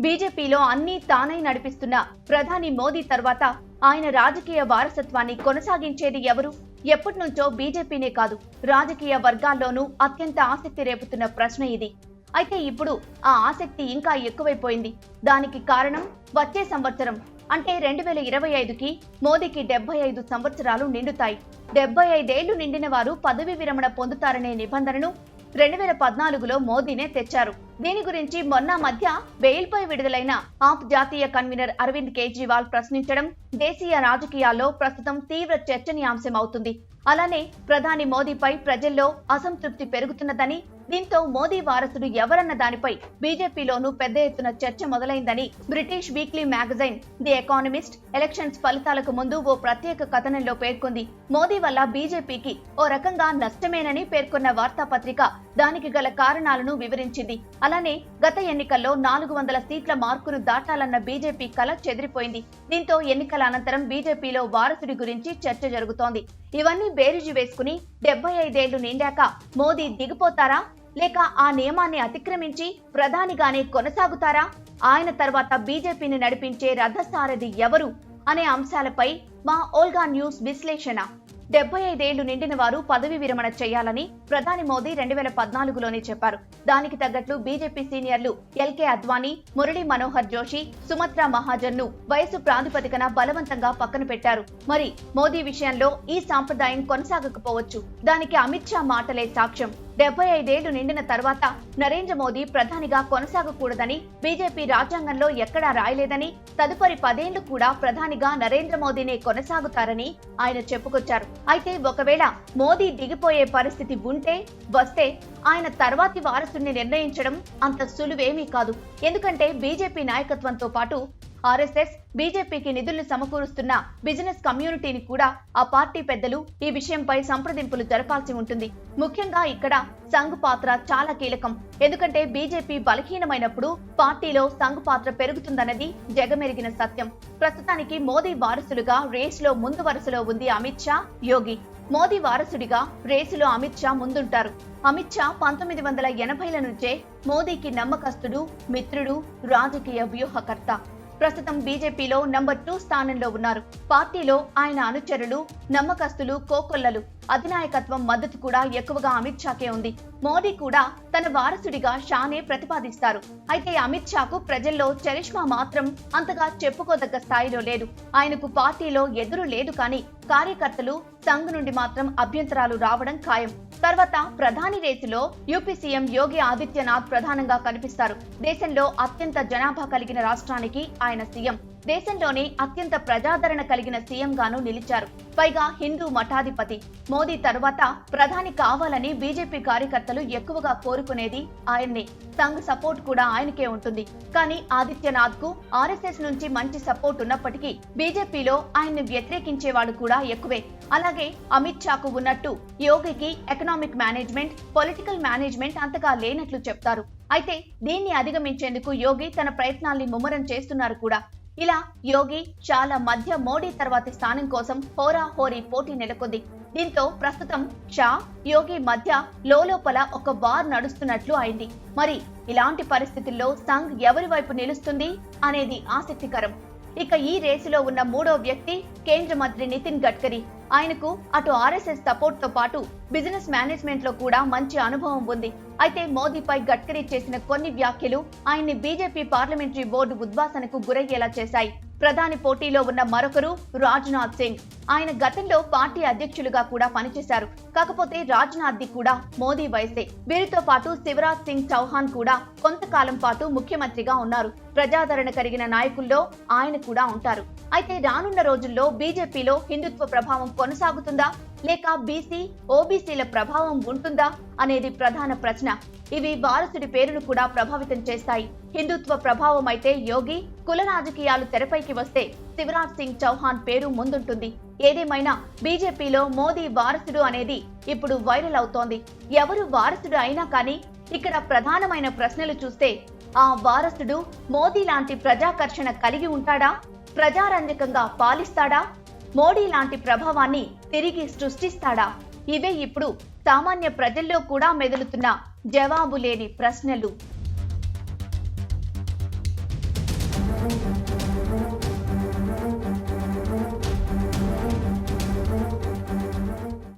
బీజేపీలో అన్ని తానై నడిపిస్తున్న ప్రధాని మోదీ తర్వాత ఆయన రాజకీయ వారసత్వాన్ని కొనసాగించేది ఎవరు? ఎప్పటినుంచో బీజేపీనే కాదు, రాజకీయ వర్గాల్లోనూ అత్యంత ఆసక్తి రేపుతున్న ప్రశ్న ఇది. అయితే ఇప్పుడు ఆ ఆసక్తి ఇంకా ఎక్కువైపోయింది. దానికి కారణం వచ్చే సంవత్సరం అంటే 2025కి మోదీకి 75 సంవత్సరాలు నిండుతాయి. 75 ఏళ్లు నిండిన వారు పదవి విరమణ పొందుతారనే నిబంధనను 2014లో మోదీనే తెచ్చారు. దీని గురించి మొన్న మధ్య బెయిల్పై విడుదలైన ఆప్ జాతీయ కన్వీనర్ అరవింద్ కేజ్రీవాల్ ప్రశ్నించడం దేశీయ రాజకీయాల్లో ప్రస్తుతం తీవ్ర చర్చనీయాంశం అవుతుంది. అలానే ప్రధాని మోదీపై ప్రజల్లో అసంతృప్తి పెరుగుతున్నదని, దీంతో మోదీ వారసుడు ఎవరన్న దానిపై బీజేపీలోనూ పెద్ద ఎత్తున చర్చ మొదలైందని British weekly magazine the Economist elections ఫలితాలకు ముందు ఓ ప్రత్యేక కథనంలో పేర్కొంది. మోదీ వల్ల బీజేపీకి ఓ రకంగా నష్టమేనని పేర్కొన్న వార్తాపత్రిక దానికి గల కారణాలను వివరించింది. అలానే గత ఎన్నికల్లో 400 సీట్ల మార్కును దాటాలన్న బీజేపీ కల చెదిరిపోయింది. దీంతో ఎన్నికల అనంతరం బీజేపీలో వారసుడి గురించి చర్చ జరుగుతోంది. ఇవన్నీ బేరీజు వేసుకుని 75 ఏళ్లు నిండాక మోదీ దిగిపోతారా, లేక ఆ నియమాన్ని అతిక్రమించి ప్రధానిగానే కొనసాగుతారా? ఆయన తర్వాత బీజేపీని నడిపించే రథసారథి ఎవరు అనే అంశాలపై మా ఓల్గా న్యూస్ విశ్లేషణ. 75 ఏళ్లు నిండిన వారు పదవి విరమణ చేయాలని ప్రధాని మోదీ 2014లోనే చెప్పారు. దానికి తగ్గట్లు బీజేపీ సీనియర్లు ఎల్కే అద్వానీ, మురళీ మనోహర్ జోషి, సుమిత్రా మహాజన్ ను వయసు ప్రాతిపదికన బలవంతంగా పక్కన పెట్టారు. మరి మోదీ విషయంలో ఈ సాంప్రదాయం కొనసాగకపోవచ్చు. దానికి అమిత్ షా మాటలే సాక్ష్యం. 75 ఏళ్లు నిండిన తర్వాత నరేంద్ర మోదీ ప్రధానిగా కొనసాగకూడదని బీజేపీ రాజ్యాంగంలో ఎక్కడా రాయలేదని, తదుపరి 10 ఏళ్లు కూడా ప్రధానిగా నరేంద్ర మోదీనే కొనసాగుతారని ఆయన చెప్పుకొచ్చారు. అయితే ఒకవేళ మోదీ దిగిపోయే పరిస్థితి వస్తే ఆయన తర్వాతి వారసుని నిర్ణయించడం అంత సులువేమీ కాదు. ఎందుకంటే బీజేపీ నాయకత్వంతో పాటు ఆర్ఎస్ఎస్, బీజేపీకి నిధులు సమకూరుస్తున్న బిజినెస్ కమ్యూనిటీని కూడా ఆ పార్టీ పెద్దలు ఈ విషయంపై సంప్రదింపులు జరపాల్సి ఉంటుంది. ముఖ్యంగా ఇక్కడ సంఘ్ పాత్ర చాలా కీలకం. ఎందుకంటే బీజేపీ బలహీనమైనప్పుడు పార్టీలో సంఘ్ పాత్ర పెరుగుతుందన్నది జగమెరిగిన సత్యం. ప్రస్తుతానికి మోదీ వారసులుగా రేసులో ముందు వరుసలో ఉంది అమిత్ షా, యోగి. మోదీ వారసుడిగా రేసులో అమిత్ షా ముందుంటారు. అమిత్ షా 1980ల నుంచే మోదీకి నమ్మకస్తుడు, మిత్రుడు, రాజకీయ వ్యూహకర్త. ప్రస్తుతం బీజేపీలో నంబర్ 2 స్థానంలో ఉన్నారు. పార్టీలో ఆయన అనుచరులు, నమ్మకస్తులు, కోకొల్లలు, అధినాయకత్వం మద్దతు కూడా ఎక్కువగా అమిత్ షాకే ఉంది. మోదీ కూడా తన వారసుడిగా షానే ప్రతిపాదిస్తారు. అయితే అమిత్ షాకు ప్రజల్లో చరిష్మా మాత్రం అంతగా చెప్పుకోదగ్గ స్థాయిలో లేదు. ఆయనకు పార్టీలో ఎదురు లేదు, కానీ కార్యకర్తలు, సంఘ్ నుండి మాత్రం అభ్యంతరాలు రావడం ఖాయం. తర్వాత ప్రధాని రేసులో యూపీ సీఎం యోగి ఆదిత్యనాథ్ ప్రధానంగా కనిపిస్తారు. దేశంలో అత్యంత జనాభా కలిగిన రాష్ట్రానికి ఆయన సీఎం. దేశంలోనే అత్యంత ప్రజాదరణ కలిగిన సీఎం గాను నిలిచారు. పైగా హిందూ మఠాధిపతి. మోదీ తరువాత ప్రధాని కావాలని బీజేపీ కార్యకర్తలు ఎక్కువగా కోరుకునేది ఆయన్నే. సంఘ్ సపోర్ట్ కూడా ఆయనకే ఉంటుంది. కానీ ఆదిత్యనాథ్ కు ఆర్ఎస్ఎస్ నుంచి మంచి సపోర్ట్ ఉన్నప్పటికీ బీజేపీలో ఆయన్ని వ్యతిరేకించేవాడు కూడా ఎక్కువే. అలాగే అమిత్ షాకు ఉన్నట్టు యోగికి ఎకనామిక్ మేనేజ్మెంట్, పొలిటికల్ మేనేజ్మెంట్ అంతగా లేనట్లు చెప్తారు. అయితే దీన్ని అధిగమించేందుకు యోగి తన ప్రయత్నాల్ని ముమ్మరం చేస్తున్నారు కూడా. ఇలా యోగి, షాల మధ్య మోడీ తర్వాతి స్థానం కోసం హోరాహోరీ పోటీ నెలకొంది. దీంతో ప్రస్తుతం షా, యోగి మధ్య లోపల ఒక వార్ నడుస్తున్నట్లు అయింది. మరి ఇలాంటి పరిస్థితుల్లో సంఘ్ ఎవరి వైపు నిలుస్తుంది అనేది ఆసక్తికరం. ఇక ఈ రేసులో ఉన్న మూడో వ్యక్తి కేంద్ర మంత్రి నితిన్ గడ్కరీ. ఆయనకు అటు ఆర్ఎస్ఎస్ సపోర్ట్ తో పాటు బిజినెస్ మేనేజ్మెంట్ లో కూడా మంచి అనుభవం ఉంది. అయితే మోదీపై గడ్కరీ చేసిన కొన్ని వ్యాఖ్యలు ఆయన్ని బీజేపీ పార్లమెంటరీ బోర్డు ఉద్వాసనకు గురయ్యేలా చేశాయి. ప్రధాని పోటీలో ఉన్న మరొకరు రాజ్నాథ్ సింగ్. ఆయన గతంలో పార్టీ అధ్యక్షులుగా కూడా పనిచేశారు. కాకపోతే రాజ్నాథ్ ది కూడా మోదీ వయసే. వీరితో పాటు శివరాజ్ సింగ్ చౌహాన్ కూడా కొంతకాలం పాటు ముఖ్యమంత్రిగా ఉన్నారు. ప్రజాదరణ కలిగిన నాయకుల్లో ఆయన కూడా ఉంటారు. అయితే రానున్న రోజుల్లో బీజేపీలో హిందుత్వ ప్రభావం కొనసాగుతుందా, లేక బీసీ, ఓబీసీల ప్రభావం ఉంటుందా అనేది ప్రధాన ప్రశ్న. ఇవి వారసుడి పేరును కూడా ప్రభావితం చేస్తాయి. హిందుత్వ ప్రభావం అయితే యోగి, కుల రాజకీయాలు తెరపైకి వస్తే శివరాజ్ సింగ్ చౌహాన్ పేరు ముందుంటుంది. ఏదేమైనా బీజేపీలో మోదీ వారసుడు అనేది ఇప్పుడు వైరల్ అవుతోంది. ఎవరు వారసుడు అయినా కానీ ఇక్కడ ప్రధానమైన ప్రశ్నలు చూస్తే ఆ వారసుడు మోదీ లాంటి ప్రజాకర్షణ కలిగి ఉంటాడా, ప్రజారంజకంగా పాలిస్తాడా, మోడీ లాంటి ప్రభావాన్ని తిరిగి సృష్టిస్తాడా? ఇవే ఇప్పుడు సామాన్య ప్రజల్లో కూడా మెదులుతున్న జవాబు లేని ప్రశ్నలు.